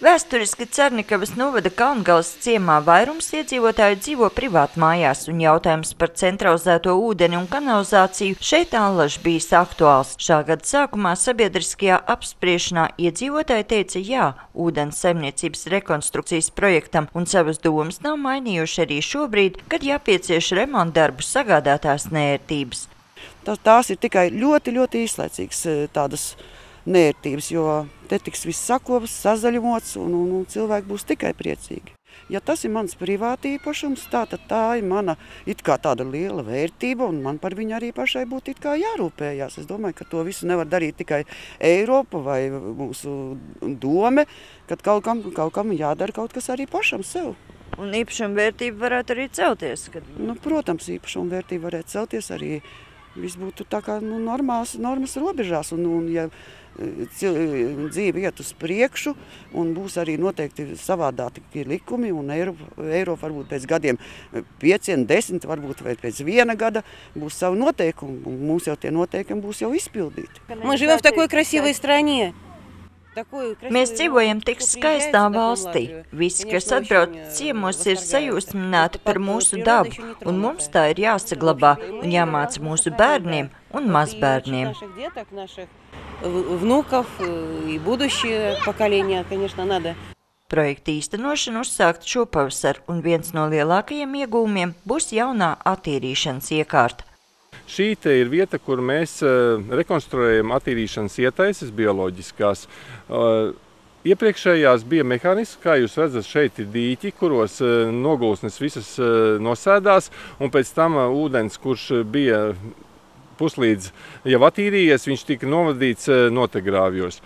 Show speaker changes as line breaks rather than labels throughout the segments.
Vēsturiski Cernikavas novada Kalngales ciemā vairums iedzīvotāju dzīvo privātmājās, un jautājums par centralizēto ūdeni un kanalizāciju šeit allaž bijis aktuāls. Šā gada sākumā sabiedriskajā apspriešanā iedzīvotāji teica jā ūdens saimniecības rekonstrukcijas projektam, un savas domas nav mainījuši arī šobrīd, kad jāpiecieš remontdarbu sagādātās neērtības.
Tās ir tikai ļoti īslaicīgas tādas neērtības, jo te tiks viss sakops, sazaļumots un cilvēki būs tikai priecīgi. Ja tas ir mans privāti īpašums, tā ir mana it kā tāda liela vērtība, un man par viņu arī pašai būtu it kā jārūpējās. Es domāju, ka to visu nevar darīt tikai Eiropa vai mūsu dome, kad kaut kam jādara kaut kas arī pašam sev.
Un īpašuma vērtība varētu arī celties?
Protams, īpašuma vērtība varētu celties arī. Viss būtu tā kā normas robežās, un ja dzīve iet uz priekšu, un būs arī noteikti savādāki likumi, un Eiropa varbūt pēc gadiem 5, 10, varbūt pēc 1 gada būs savu noteikumu, un mums jau tie noteikumi būs jau izpildīti.
Мы живем в такой красивой стране.
Mēs dzīvojam tik skaistā valstī. Visi, kas atbrauc ciemos, ir sajūsmināti par mūsu dabu, un mums tā ir jāsaglabā un jāmāca mūsu bērniem un mazbērniem. Projekta īstenošana uzsākt šopavasar, un viens no lielākajiem iegūmiem būs jaunā attīrīšanas iekārta.
Šī te ir vieta, kur mēs rekonstruējam attīrīšanas ietaises bioloģiskās. Iepriekšējās bija mehānismi, kā jūs redzat, šeit ir dīķi, kuros nogulsnes visas nosēdās, un pēc tam ūdens, kurš bija puslīdz jau attīrījies, viņš tika novadīts notegrāvjos.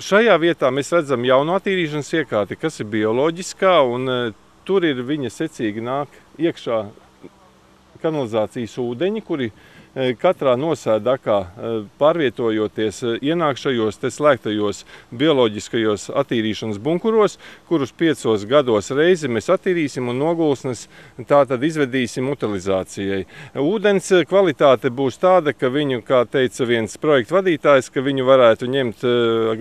Šajā vietā mēs redzam jaunu attīrīšanas iekārti, kas ir bioloģiskā, un tur ir viņa secīgi nāk iekšā kanalizācijas ūdeņi, kuri katrā nosēdakā pārvietojoties ienāk šajos te slēgtajos bioloģiskajos attīrīšanas bunkuros, kurus 5 gados reizi mēs attīrīsim un nogulsnes tātad izvedīsim utilizācijai. Ūdens kvalitāte būs tāda, ka viņu, kā teica viens projekta vadītājs, ka viņu varētu ņemt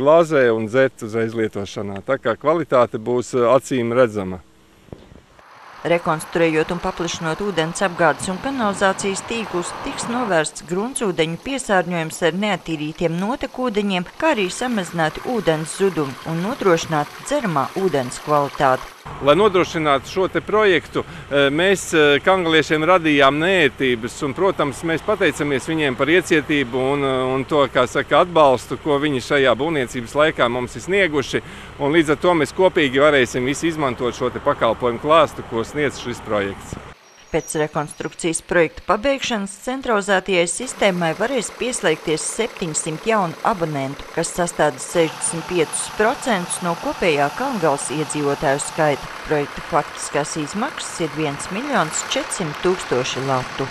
glāzē un dzert uzreiz lietošanā. Tā kā kvalitāte būs acīm redzama.
Rekonstruējot un paplašinot ūdens apgādes un kanalizācijas tīklus, tiks novērsts gruntsūdeņu piesārņojums ar neattīrītiem notekūdeņiem, kā arī samazināti ūdens zudumi un nodrošināt dzeramā ūdens kvalitāti.
Lai nodrošinātu šo te projektu, mēs kangaliešiem radījām neērtības, un, protams, mēs pateicamies viņiem par iecietību un to, kā saka, atbalstu, ko viņi šajā būvniecības laikā mums ir snieguši, un līdz ar to mēs kopīgi varēsim visi izmantot šo te pakalpojumu klāstu, ko sniedz šis projekts.
Pēc rekonstrukcijas projekta pabeigšanas centralizētajai sistēmai varēs pieslēgties 700 jaunu abonentu, kas sastāda 65% no kopējā Kalngales iedzīvotāju skaita. Projekta faktiskās izmaksas ir 1 400 000 latu.